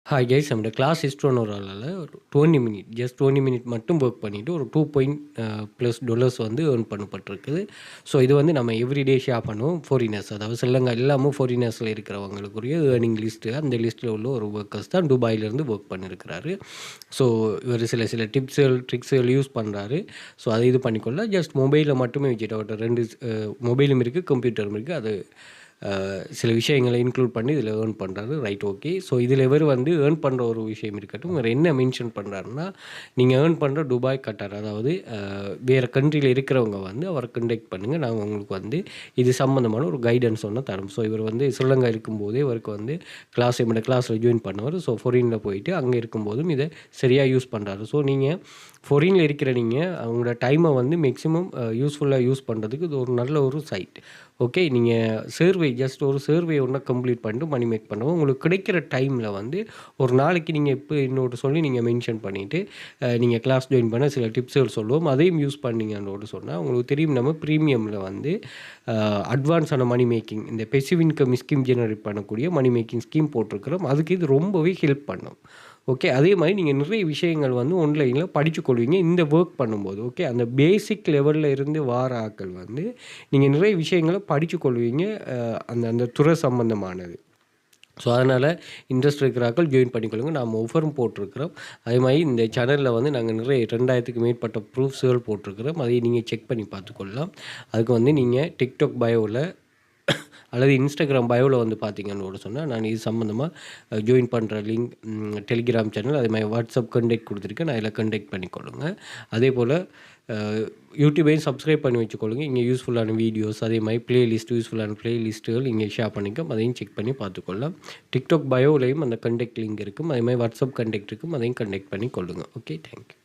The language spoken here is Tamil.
ஹாய் கைஸ், நம்மளோட கிளாஸ் ஹிஸ்ட்ரோனோரால் ஒரு 20 மினிட் ஜஸ்ட் 20 மினிட் மட்டும் ஒர்க் பண்ணிவிட்டு ஒரு $2+ வந்து ஏர்ன் பண்ணப்பட்டிருக்குது. ஸோ இது வந்து நம்ம எவ்ரிடே ஷேர் பண்ணுவோம் ஃபாரினர்ஸ், அதாவது ஸ்ரீலங்கா எல்லாமும் ஃபாரினர்ஸில் இருக்கிறவங்களுக்குரிய ஏர்னிங் லிஸ்ட்டு. அந்த லிஸ்ட்டில் உள்ள ஒரு ஒர்க்கர்ஸ் தான் துபாயிலேருந்து ஒர்க் பண்ணியிருக்கிறாரு. ஸோ இவர் சில ட்ரிக்ஸுகள் யூஸ் பண்ணுறாரு. ஸோ அதை இது பண்ணிக்கொள்ள ஜஸ்ட் மொபைலில் மட்டுமே வச்சுட்டு அவர்கிட்ட 2 மொபைலும் இருக்குது, கம்ப்யூட்டரும் இருக்குது. அது சில விஷயங்களை இன்க்ளூட் பண்ணி இதில் ஏர்ன் பண்ணுறாரு. Right, okay. ஸோ இதில் இவர் வந்து ஏர்ன் பண்ணுற ஒரு விஷயம் இருக்கட்டும். இவர் என்ன மென்ஷன் பண்ணுறாருன்னா, நீங்கள் ஏர்ன் பண்ணுற துபாய், கட்டார், அதாவது வேறு கண்ட்ரியில் இருக்கிறவங்க வந்து அவரை கண்டெக்ட் பண்ணுங்கள், நாங்கள் உங்களுக்கு வந்து இது சம்மந்தமான ஒரு கைடன்ஸ் ஒன்று தரோம். ஸோ இவர் வந்து ஸ்ரீலங்கா இருக்கும்போதே இவருக்கு வந்து என்னோட கிளாஸில் ஜாயின் பண்ணவர். ஸோ ஃபாரினில் போயிட்டு அங்கே இருக்கும்போதும் இதை சரியாக யூஸ் பண்ணுறாரு. ஸோ நீங்கள் ஃபாரினில் இருக்கிற நீங்கள் அவங்களோட டைமை வந்து மேக்ஸிமம் யூஸ்ஃபுல்லாக யூஸ் பண்ணுறதுக்கு இது ஒரு நல்ல ஒரு சைட். ஓகே, நீங்கள் ஜஸ்ட் ஒரு சர்வே ஒன்று கம்ப்ளீட் பண்ணிட்டு மணி மேக் பண்ணுவோம். உங்களுக்கு கிடைக்கிற டைமில் வந்து ஒரு நாளைக்கு நீங்கள் இப்போ இன்னொரு சொல்லி நீங்கள் மென்ஷன் பண்ணிவிட்டு நீங்கள் கிளாஸ் ஜாயின் பண்ண சில டிப்ஸுகள் சொல்லுவோம், அதையும் யூஸ் பண்ணிங்கன்னு சொன்னால் உங்களுக்கு தெரியும். நம்ம ப்ரீமியமில் வந்து அட்வான்ஸான மணி மேக்கிங், இந்த பெசிவ் இன்கம் ஸ்கீம் ஜெனரேட் பண்ணக்கூடிய மணி மேக்கிங் ஸ்கீம் போட்டிருக்கிறோம். அதுக்கு இது ரொம்பவே ஹெல்ப் பண்ணும். ஓகே, அதே மாதிரி நீங்கள் நிறைய விஷயங்கள் வந்து ஆன்லைனில் படிச்சுக்கொள்வீங்க இந்த ஒர்க் பண்ணும்போது. ஓகே, அந்த பேசிக் லெவலில் இருந்து வார ஆக்கள் வந்து நீங்கள் நிறைய விஷயங்களை படிச்சுக்கொள்வீங்க, அந்த துறை சம்பந்தமானது. ஸோ அதனால் இன்ட்ரெஸ்ட் இருக்கிற ஆக்கள் ஜாயின் பண்ணிக்கொள்ளுங்க. நாம் ஆஃபரும் போட்டிருக்கிறோம். அதே மாதிரி இந்த சேனலில் வந்து நாங்கள் நிறைய 2000க்கு மேற்பட்ட ப்ரூஃப்ஸுகள் போட்டிருக்கிறோம். அதை நீங்கள் செக் பண்ணி பார்த்துக்கொள்ளலாம். அதுக்கு வந்து நீங்கள் டிக்டாக் பயோவில் அல்லது இன்ஸ்டாகிராம் பயோவில் வந்து பார்த்தீங்கன்னு சொன்னால் நான் இது சம்மந்தமாக ஜாயின் பண்ணுற லிங்க், டெலிகிராம் சேனல், அதே மாதிரி வாட்ஸ்அப் கண்டெக்ட் கொடுத்துருக்கேன். நான் இதில் கண்டெக்ட் பண்ணிக்கொள்ளுங்க. அதே போல் யூடியூபையும் சப்ஸ்கிரைப் பண்ணி வச்சுக்கொள்ளுங்க. இங்கே யூஸ்ஃபுல்லான வீடியோஸ், அதே மாதிரி யூஸ்ஃபுல்லான ப்ளேலிஸ்ட்டுகள் இங்கே ஷேர் பண்ணிக்கும், அதையும் செக் பண்ணி பார்த்துக்கொள்ளலாம். டிக்டாக் பயோவிலையும் அந்த கண்டெக்ட் லிங்க் இருக்கும். அதே மாதிரி வாட்ஸ்அப் கண்டெக்ட் இருக்கும், அதையும் கண்டெக்ட் பண்ணி கொள்ளுங்கள். Okay, thank you.